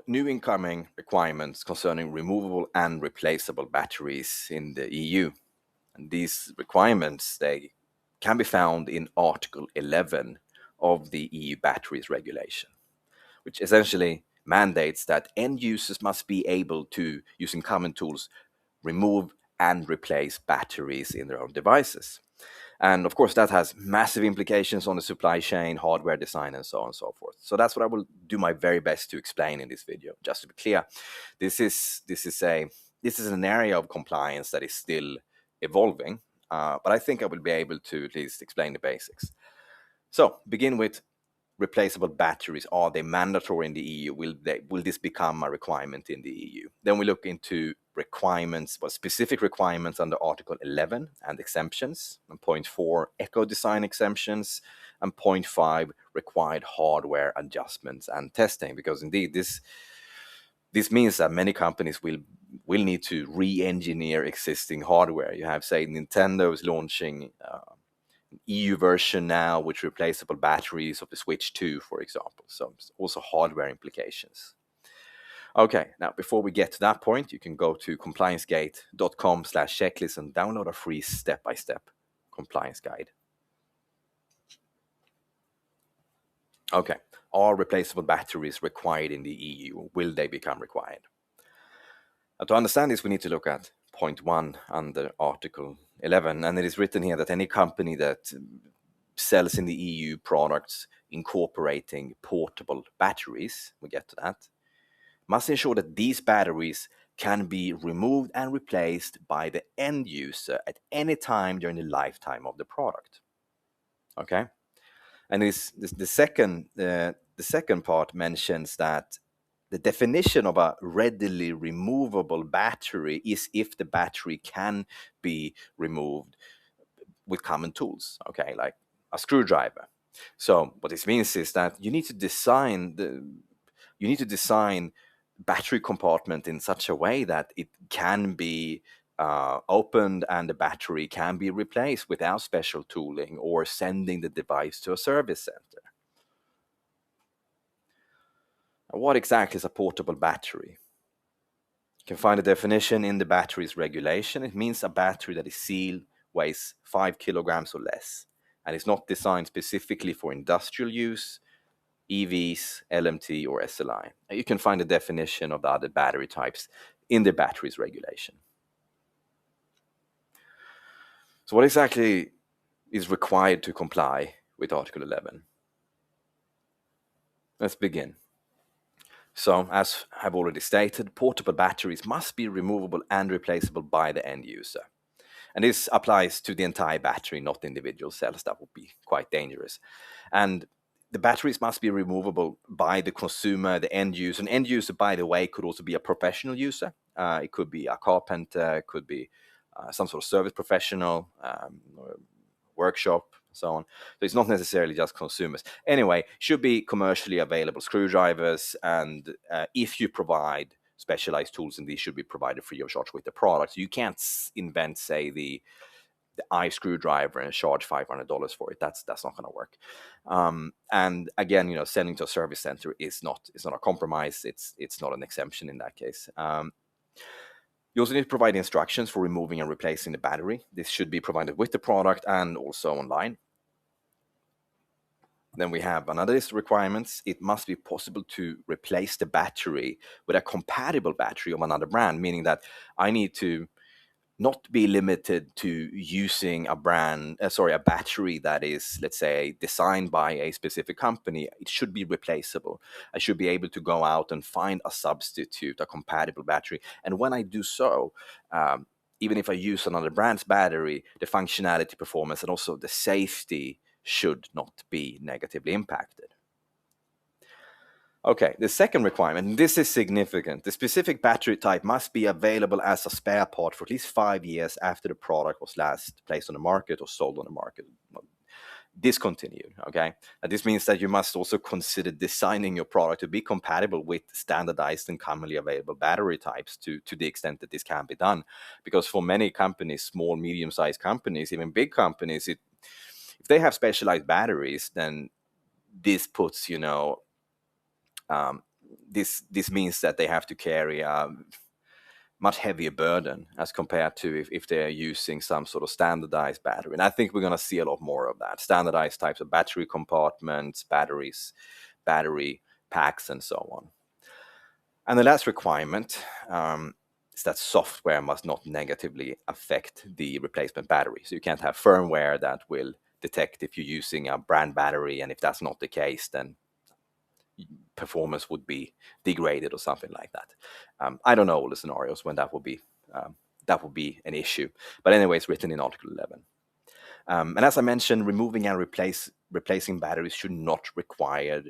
new incoming requirements concerning removable and replaceable batteries in the EU. And these requirements, they can be found in Article 11 of the EU Batteries Regulation, which essentially mandates that end users must be able to, using common tools, remove and replace batteries in their own devices. And of course, that has massive implications on the supply chain, hardware design, and so on and so forth. So that's what I will do my very best to explain in this video. Just to be clear, this is an area of compliance that is still evolving, but I think I will be able to at least explain the basics. So, begin with replaceable batteries. Are they mandatory in the EU? Will this become a requirement in the EU? Then we look into requirements, specific requirements under Article 11 and exemptions, and point 4, Ecodesign exemptions, and point 5, required hardware adjustments and testing. Because indeed, this means that many companies will need to re-engineer existing hardware. You have, say, Nintendo is launching EU version now with replaceable batteries of the Switch 2, for example. So also hardware implications. Okay, now before we get to that point, you can go to compliancegate.com/checklist and download a free step-by-step compliance guide. Okay, are replaceable batteries required in the EU? Will they become required? Now, to understand this, we need to look at point 1 under Article 11, and it is written here that any company that sells in the EU products incorporating portable batteries, we get to that, must ensure that these batteries can be removed and replaced by the end user at any time during the lifetime of the product. Okay, and the second part mentions that the definition of a readily removable battery is if the battery can be removed with common tools, okay, like a screwdriver. So what this means is that you need to design battery compartment in such a way that it can be opened and the battery can be replaced without special tooling or sending the device to a service center. Now, what exactly is a portable battery? You can find a definition in the batteries regulation. It means a battery that is sealed, weighs 5 kilograms or less, and is not designed specifically for industrial use, EVs, LMT, or SLI. You can find a definition of the other battery types in the batteries regulation. So what exactly is required to comply with Article 11? Let's begin. So, as I've already stated, portable batteries must be removable and replaceable by the end user. And this applies to the entire battery, not individual cells. That would be quite dangerous. And the batteries must be removable by the consumer, the end user. An end user, by the way, could also be a professional user. It could be a carpenter, it could be some sort of service professional, or workshop, so on. So it's not necessarily just consumers. Anyway, should be commercially available screwdrivers, and if you provide specialized tools, and these should be provided free of charge with the product. You can't invent, say, the eye screwdriver and charge $500 for it. That's not going to work. And again, sending to a service center is not a compromise. It's not an exemption in that case. You also need to provide instructions for removing and replacing the battery. This should be provided with the product and also online. Then we have another list of requirements. It must be possible to replace the battery with a compatible battery of another brand, meaning that I need to not be limited to using a battery that is, let's say, designed by a specific company. It should be replaceable. I should be able to go out and find a substitute, a compatible battery. And when I do so, even if I use another brand's battery, the functionality, performance, and also the safety should not be negatively impacted. Okay, the second requirement, and this is significant. The specific battery type must be available as a spare part for at least 5 years after the product was last placed on the market or sold on the market, discontinued, okay? And this means that you must also consider designing your product to be compatible with standardized and commonly available battery types to the extent that this can be done. Because for many companies, small, medium-sized companies, even big companies, if they have specialized batteries, then this puts, this means that they have to carry a much heavier burden as compared to if they're using some sort of standardized battery. And I think we're going to see a lot more of that. Standardized types of battery compartments, batteries, battery packs, and so on. And the last requirement is that software must not negatively affect the replacement battery. So you can't have firmware that will detect if you're using a brand battery, and if that's not the case, then performance would be degraded or something like that. I don't know all the scenarios when that would be an issue. But anyway, it's written in Article 11. And as I mentioned, removing and replacing batteries should not require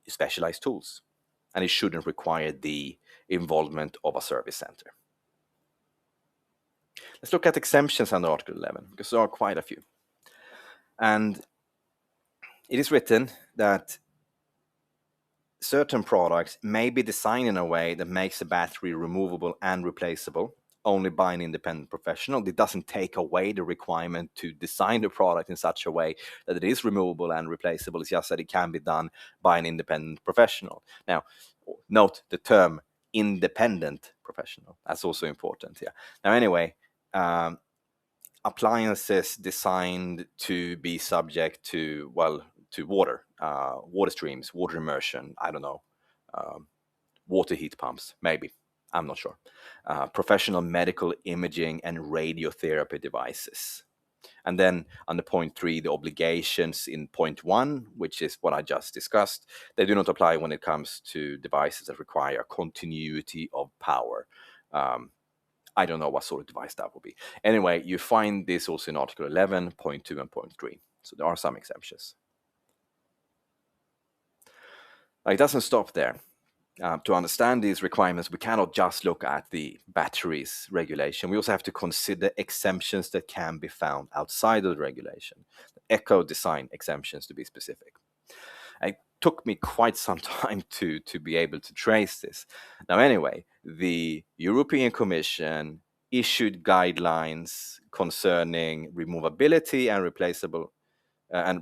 specialized tools, and it shouldn't require the involvement of a service center. Let's look at exemptions under Article 11, because there are quite a few. And it is written that certain products may be designed in a way that makes the battery removable and replaceable only by an independent professional. It doesn't take away the requirement to design the product in such a way that it is removable and replaceable. It's just that it can be done by an independent professional. Now, note the term independent professional. That's also important here. Now, anyway, appliances designed to be subject to, water, water streams, water immersion, I don't know, water heat pumps, maybe, I'm not sure. Professional medical imaging and radiotherapy devices. And then under point 3, the obligations in point 1, which is what I just discussed, they do not apply when it comes to devices that require continuity of power. I don't know what sort of device that will be. Anyway, you find this also in Article 11, point 2 and point 3. So there are some exemptions. It doesn't stop there. To understand these requirements, we cannot just look at the batteries regulation. We also have to consider exemptions that can be found outside of the regulation. Ecodesign exemptions, to be specific. It took me quite some time to be able to trace this. Now, anyway, the European Commission issued guidelines concerning removability and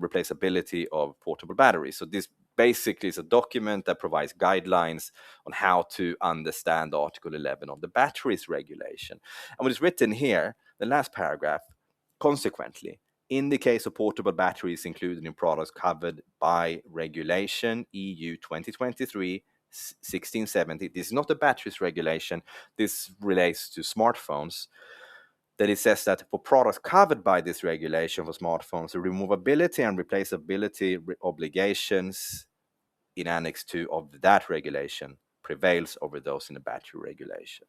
replaceability of portable batteries. So this basically is a document that provides guidelines on how to understand Article 11 of the batteries regulation. And what is written here, the last paragraph, consequently, in the case of portable batteries included in products covered by regulation EU 2023-1670, this is not the batteries regulation, this relates to smartphones, that it says that for products covered by this regulation for smartphones, the removability and replaceability obligations in Annex 2 of that regulation prevails over those in the battery regulation.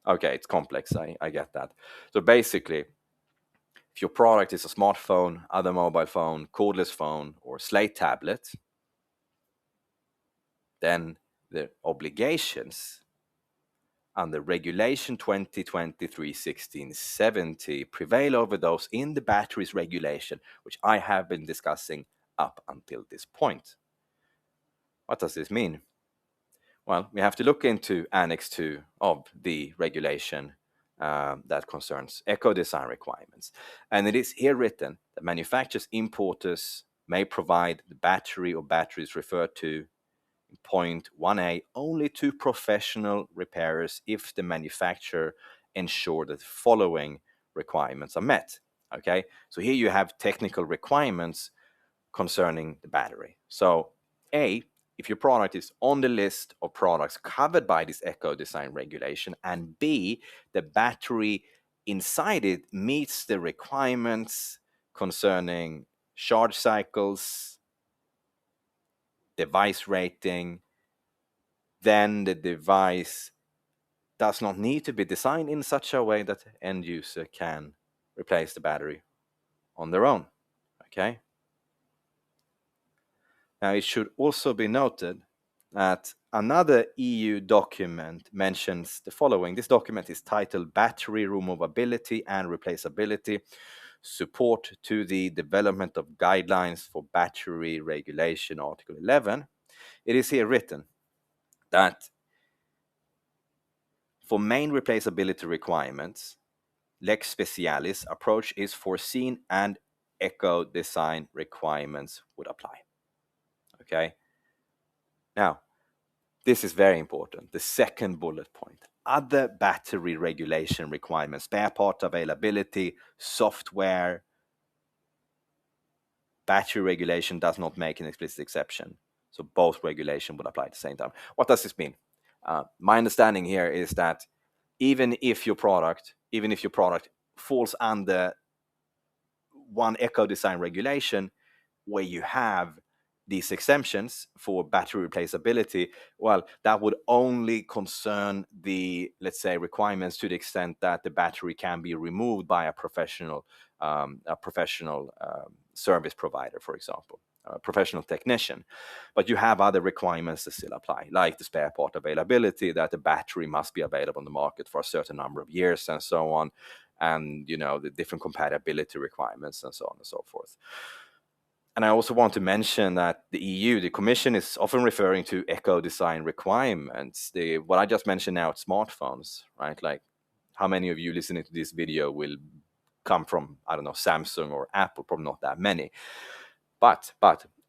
Okay, it's complex, I get that. So basically, if your product is a smartphone, other mobile phone, cordless phone, or slate tablet, then the obligations under Regulation 2023-1670 prevail over those in the batteries regulation, which I have been discussing up until this point. What does this mean? Well, we have to look into Annex 2 of the regulation that concerns eco-design requirements. And it is here written that manufacturers, importers may provide the battery or batteries referred to in point 1a only to professional repairers if the manufacturer ensure that the following requirements are met. Okay, so here you have technical requirements concerning the battery. So A, if your product is on the list of products covered by this eco-design regulation, and B, the battery inside it meets the requirements concerning charge cycles, device rating, then the device does not need to be designed in such a way that the end user can replace the battery on their own. Okay? Now, it should also be noted that another EU document mentions the following. This document is titled Battery Removability and Replaceability, Support to the Development of Guidelines for Battery Regulation, Article 11. It is here written that for main replaceability requirements, Lex Specialis approach is foreseen and eco-design requirements would apply. Okay? Now, This is very important. The second bullet point. Other battery regulation requirements, spare part availability, software. Battery regulation does not make an explicit exception. So both regulation would apply at the same time. What does this mean? My understanding here is that even if your product falls under one Ecodesign regulation where you have these exemptions for battery replaceability, well, that would only concern the, let's say, requirements to the extent that the battery can be removed by a professional service provider, for example, a professional technician. But you have other requirements that still apply, like the spare part availability, that the battery must be available on the market for a certain number of years and so on, and the different compatibility requirements and so on and so forth. And I also want to mention that the EU, the Commission, is often referring to eco-design requirements. What I just mentioned now, smartphones, right? Like, how many of you listening to this video will come from, I don't know, Samsung or Apple? Probably not that many. But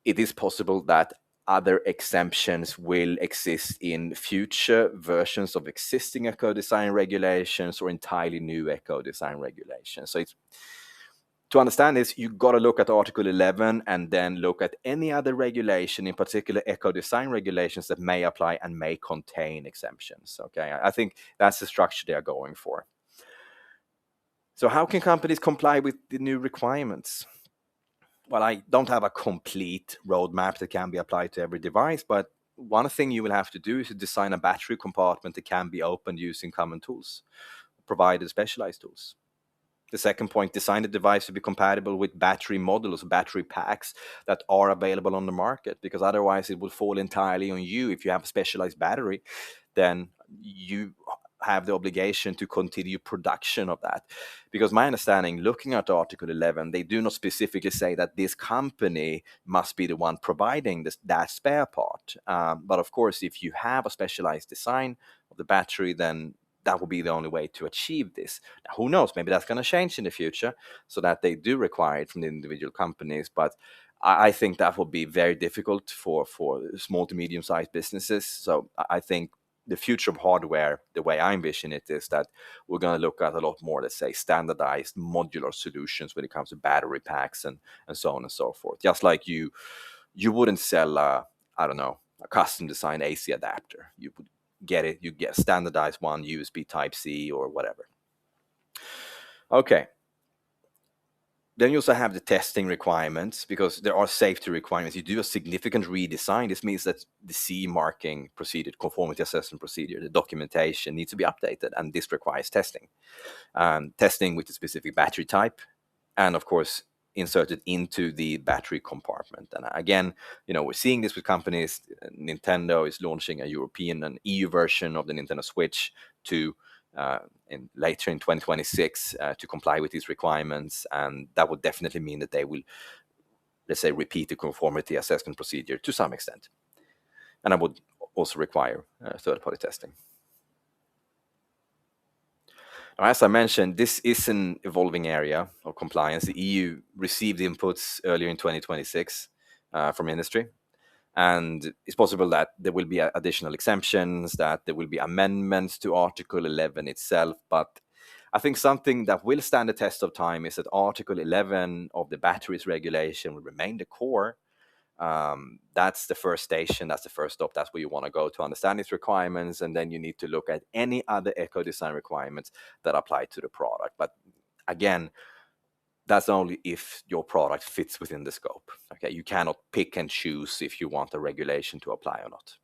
it is possible that other exemptions will exist in future versions of existing eco-design regulations or entirely new eco-design regulations. So to understand this, you got to look at Article 11 and then look at any other regulation, in particular eco-design regulations that may apply and may contain exemptions. Okay, I think that's the structure they are going for. So how can companies comply with the new requirements? Well, I don't have a complete roadmap that can be applied to every device, but one thing you will have to do is to design a battery compartment that can be opened using common tools, provided specialized tools. The second point, design the device to be compatible with battery modules, battery packs that are available on the market, because otherwise it will fall entirely on you. If you have a specialized battery, then you have the obligation to continue production of that. Because my understanding, looking at Article 11, they do not specifically say that this company must be the one providing that spare part. But of course, if you have a specialized design of the battery, then that will be the only way to achieve this. Now, who knows? Maybe that's going to change in the future so that they do require it from the individual companies. But I think that will be very difficult for small to medium-sized businesses. So I think the future of hardware, the way I envision it, is that we're going to look at a lot more, let's say, standardized modular solutions when it comes to battery packs and so on and so forth. Just like you wouldn't sell, I don't know, a custom designed AC adapter. You would you get standardized one, USB Type-C or whatever. Okay. Then you also have the testing requirements, because there are safety requirements. You do a significant redesign. This means that the CE marking procedure, conformity assessment procedure, the documentation needs to be updated, and this requires testing. Testing with the specific battery type, and of course, inserted into the battery compartment. And again, we're seeing this with companies. Nintendo is launching a European and EU version of the Nintendo Switch later in 2026 to comply with these requirements, and that would definitely mean that they will, let's say, repeat the conformity assessment procedure to some extent, and I would also require third-party testing. Now, as I mentioned, this is an evolving area of compliance. The EU received inputs earlier in 2026 from industry, and it's possible that there will be additional exemptions, that there will be amendments to Article 11 itself. But I think something that will stand the test of time is that Article 11 of the batteries regulation will remain the core. That's the first station, that's the first stop, that's where you want to go to understand its requirements, and then you need to look at any other eco-design requirements that apply to the product. But again, that's only if your product fits within the scope. Okay, you cannot pick and choose if you want a regulation to apply or not.